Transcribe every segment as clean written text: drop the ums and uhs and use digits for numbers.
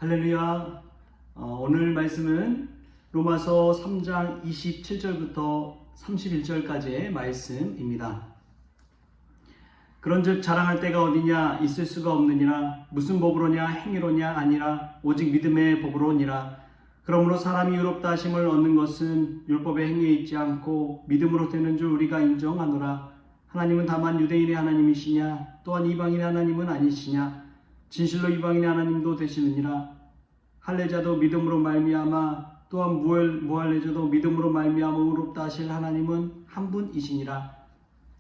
할렐루야. 오늘 말씀은 로마서 3장 27절부터 31절까지의 말씀입니다. 그런즉 자랑할 때가 어디냐? 있을 수가 없느니라. 무슨 법으로냐? 행위로냐? 아니라 오직 믿음의 법으로니라. 그러므로 사람이 의롭다 하심을 얻는 것은 율법의 행위에 있지 않고 믿음으로 되는 줄 우리가 인정하노라. 하나님은 다만 유대인의 하나님이시냐? 또한 이방인의 하나님은 아니시냐? 진실로 이방인의 하나님도 되시느니라. 할례자도 믿음으로 말미암아 또한 무할례자도 믿음으로 말미암아 의롭다 하실 하나님은 한 분이시니라.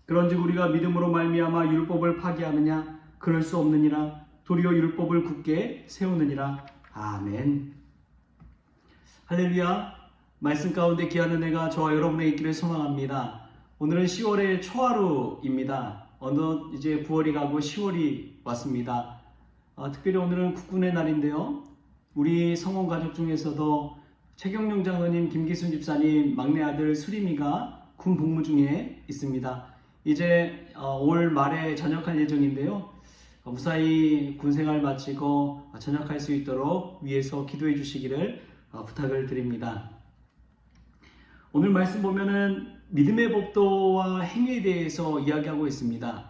그런즉 우리가 믿음으로 말미암아 율법을 파기하느냐? 그럴 수 없느니라. 도리어 율법을 굳게 세우느니라. 아멘. 할렐루야. 말씀 가운데 귀한 은혜가 저와 여러분의 있기를 소망합니다. 오늘은 10월의 초하루입니다. 어느덧 이제 9월이 가고 10월이 왔습니다. 특별히 오늘은 국군의 날인데요. 우리 성원 가족 중에서도 최경룡 장로님, 김기순 집사님, 막내 아들 수림이가 군 복무 중에 있습니다. 이제 올 말에 전역할 예정인데요. 무사히 군생활 마치고 전역할 수 있도록 위에서 기도해 주시기를 부탁을 드립니다. 오늘 말씀 보면은 믿음의 법도와 행위에 대해서 이야기하고 있습니다.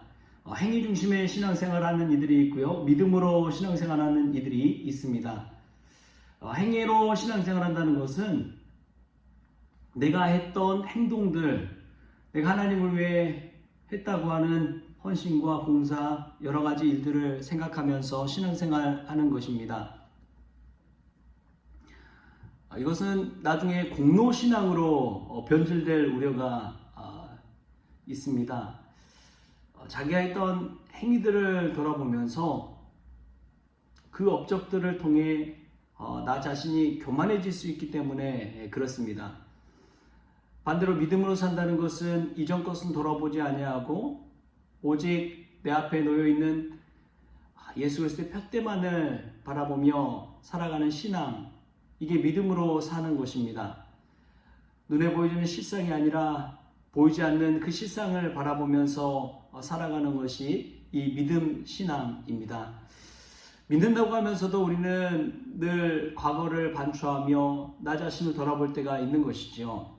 행위 중심의 신앙생활하는 이들이 있고요. 믿음으로 신앙생활하는 이들이 있습니다. 행위로 신앙생활한다는 것은 내가 했던 행동들, 내가 하나님을 위해 했다고 하는 헌신과 봉사, 여러 가지 일들을 생각하면서 신앙생활하는 것입니다. 이것은 나중에 공로신앙으로 변질될 우려가 있습니다. 자기가 했던 행위들을 돌아보면서 그 업적들을 통해 나 자신이 교만해질 수 있기 때문에 그렇습니다. 반대로 믿음으로 산다는 것은 이전 것은 돌아보지 아니하고 오직 내 앞에 놓여 있는 예수 그리스도의 푯대만을 바라보며 살아가는 신앙, 이게 믿음으로 사는 것입니다. 눈에 보이는 실상이 아니라 보이지 않는 그 실상을 바라보면서 살아가는 것이 이 믿음 신앙입니다. 믿는다고 하면서도 우리는 늘 과거를 반추하며 나 자신을 돌아볼 때가 있는 것이죠.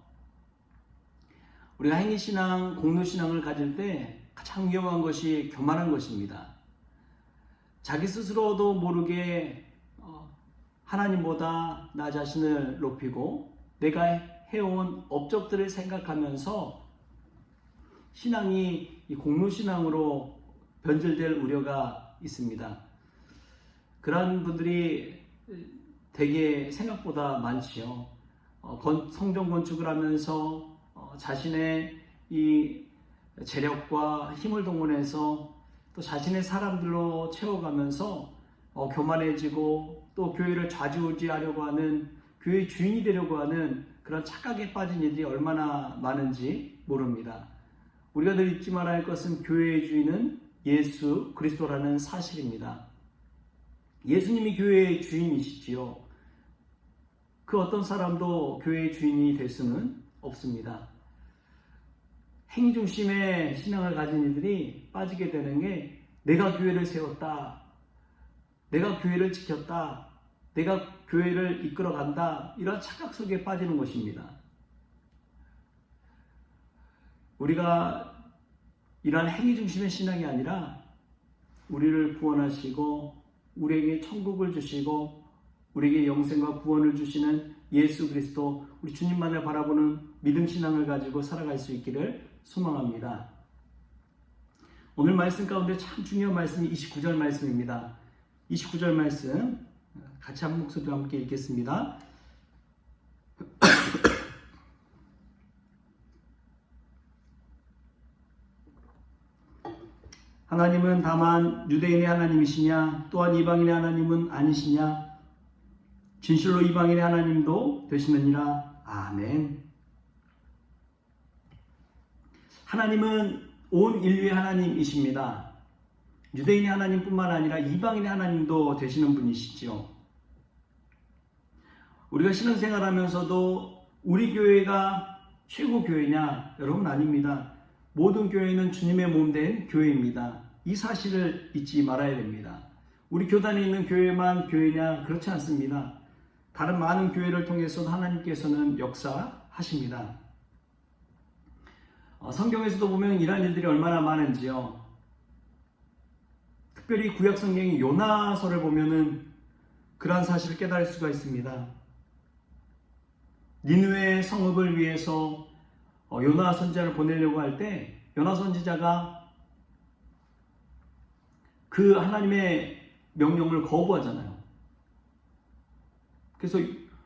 우리가 행위신앙, 공로신앙을 가질 때 가장 위험한 것이 교만한 것입니다. 자기 스스로도 모르게 하나님보다 나 자신을 높이고 내가 해온 업적들을 생각하면서 신앙이 공로신앙으로 변질될 우려가 있습니다. 그러한 분들이 되게 생각보다 많지요. 성전 건축을 하면서 자신의 이 재력과 힘을 동원해서 또 자신의 사람들로 채워가면서 교만해지고 또 교회를 좌지우지하려고 하는, 교회의 주인이 되려고 하는 그런 착각에 빠진 이들이 얼마나 많은지 모릅니다. 우리가 늘 잊지 말아야 할 것은 교회의 주인은 예수 그리스도라는 사실입니다. 예수님이 교회의 주인이시지요. 그 어떤 사람도 교회의 주인이 될 수는 없습니다. 행위 중심의 신앙을 가진 이들이 빠지게 되는 게 내가 교회를 세웠다, 내가 교회를 지켰다, 내가 교회를 이끌어간다, 이런 착각 속에 빠지는 것입니다. 우리가 이러한 행위 중심의 신앙이 아니라 우리를 구원하시고 우리에게 천국을 주시고 우리에게 영생과 구원을 주시는 예수 그리스도, 우리 주님만을 바라보는 믿음 신앙을 가지고 살아갈 수 있기를 소망합니다. 오늘 말씀 가운데 참 중요한 말씀이 29절 말씀입니다. 29절 말씀 같이 한 목소리로 함께 읽겠습니다. 하나님은 다만 유대인의 하나님이시냐? 또한 이방인의 하나님은 아니시냐? 진실로 이방인의 하나님도 되시느니라. 아멘. 하나님은 온 인류의 하나님이십니다. 유대인의 하나님뿐만 아니라 이방인의 하나님도 되시는 분이시죠. 우리가 신앙생활하면서도 우리 교회가 최고 교회냐? 여러분, 아닙니다. 모든 교회는 주님의 몸 된 교회입니다. 이 사실을 잊지 말아야 됩니다. 우리 교단에 있는 교회만 교회냐? 그렇지 않습니다. 다른 많은 교회를 통해서 하나님께서는 역사하십니다. 성경에서도 보면 이러한 일들이 얼마나 많은지요. 특별히 구약 성경의 요나서를 보면은 그러한 사실을 깨달을 수가 있습니다. 니느웨 성읍을 위해서 요나 선지자를 보내려고 할 때 요나 선지자가 그 하나님의 명령을 거부하잖아요. 그래서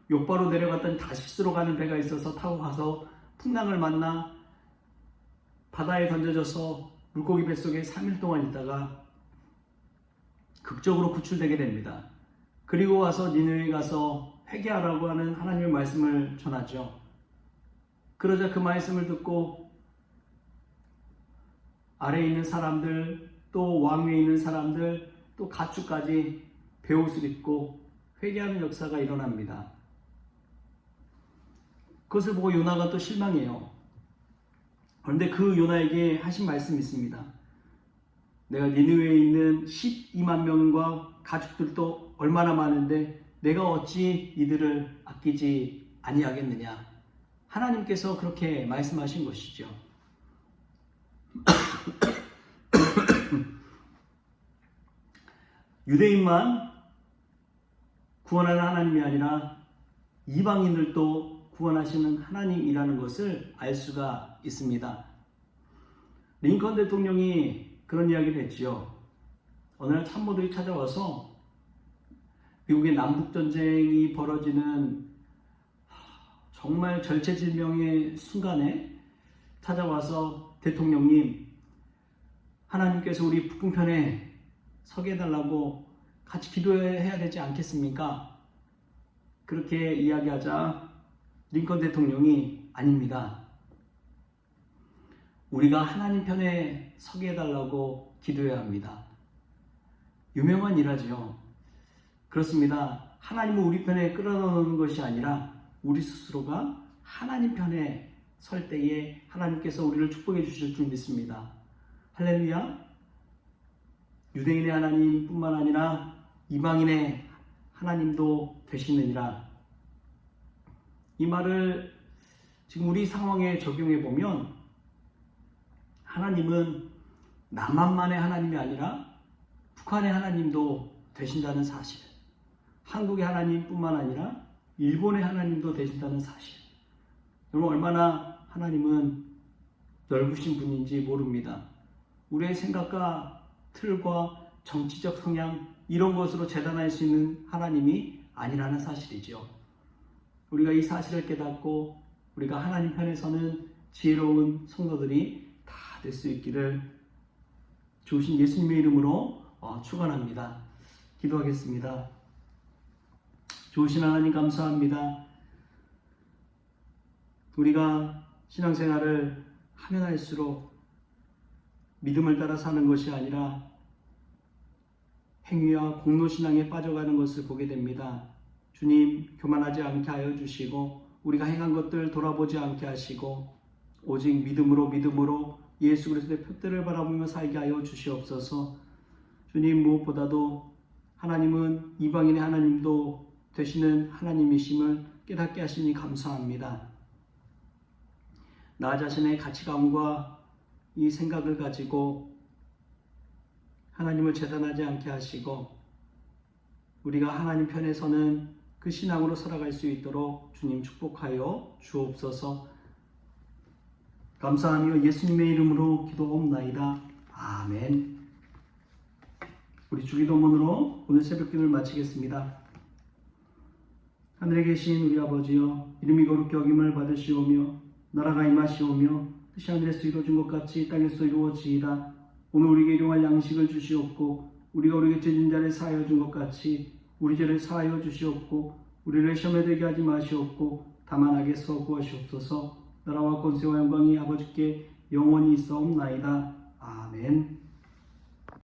욥바로 내려갔더니 다시스로 가는 배가 있어서 타고 가서 풍랑을 만나 바다에 던져져서 물고기 뱃속에 3일 동안 있다가 극적으로 구출되게 됩니다. 그리고 와서 니느웨에 가서 회개하라고 하는 하나님의 말씀을 전하죠. 그러자 그 말씀을 듣고 아래에 있는 사람들, 또 왕위에 있는 사람들, 또 가축까지 베옷을 입고 회개하는 역사가 일어납니다. 그것을 보고 요나가 또 실망해요. 그런데 그 요나에게 하신 말씀이 있습니다. 내가 니느웨에 있는 12만 명과 가축들도 얼마나 많은데 내가 어찌 이들을 아끼지 아니하겠느냐. 하나님께서 그렇게 말씀하신 것이죠. 유대인만 구원하는 하나님이 아니라 이방인들도 구원하시는 하나님이라는 것을 알 수가 있습니다. 링컨 대통령이 그런 이야기를 했지요. 어느 날 참모들이 찾아와서 미국의 남북전쟁이 벌어지는 정말 절체절명의 순간에 찾아와서 대통령님, 하나님께서 우리 북한편에 서게 해달라고 같이 기도해야 되지 않겠습니까? 그렇게 이야기하자 링컨 대통령이 아닙니다. 우리가 하나님 편에 서게 해달라고 기도해야 합니다. 유명한 일하죠. 그렇습니다. 하나님은 우리 편에 끌어넣는 것이 아니라 우리 스스로가 하나님 편에 설 때에 하나님께서 우리를 축복해 주실 줄 믿습니다. 할렐루야. 유대인의 하나님뿐만 아니라 이방인의 하나님도 되시느니라. 이 말을 지금 우리 상황에 적용해 보면 하나님은 남한만의 하나님이 아니라 북한의 하나님도 되신다는 사실, 한국의 하나님뿐만 아니라 일본의 하나님도 되신다는 사실. 여러분, 얼마나 하나님은 넓으신 분인지 모릅니다. 우리의 생각과 틀과 정치적 성향 이런 것으로 재단할 수 있는 하나님이 아니라는 사실이죠. 우리가 이 사실을 깨닫고 우리가 하나님 편에 서는 지혜로운 성도들이 다 될 수 있기를 주신 예수님의 이름으로 축원합니다. 기도하겠습니다. 좋으신 하나님 감사합니다. 우리가 신앙생활을 하면 할수록 믿음을 따라 사는 것이 아니라 행위와 공로신앙에 빠져가는 것을 보게 됩니다. 주님, 교만하지 않게 하여 주시고 우리가 행한 것들 돌아보지 않게 하시고 오직 믿음으로 예수 그리스도의 표대를 바라보며 살게 하여 주시옵소서. 주님, 무엇보다도 하나님은 이방인의 하나님도 되시는 하나님이심을 깨닫게 하시니 감사합니다. 나 자신의 가치관과 이 생각을 가지고 하나님을 재단하지 않게 하시고 우리가 하나님 편에 서는 그 신앙으로 살아갈 수 있도록 주님 축복하여 주옵소서. 감사하며 예수님의 이름으로 기도옵나이다. 아멘. 우리 주기도문으로 오늘 새벽기도를 마치겠습니다. 하늘에 계신 우리 아버지여, 이름이 거룩히 여김을 받으시오며 나라가 임하시오며 뜻이 하늘에서 이루어진 것 같이 땅에서 이루어지이다. 오늘 우리에게 일용할 양식을 주시옵고 우리가 우리에게 죄진 자를 사하여 준 것 같이 우리 죄를 사하여 주시옵고 우리를 시험에 들게 하지 마시옵고 다만 악에서 구하시옵소서. 나라와 권세와 영광이 아버지께 영원히 있사옵나이다. 아멘.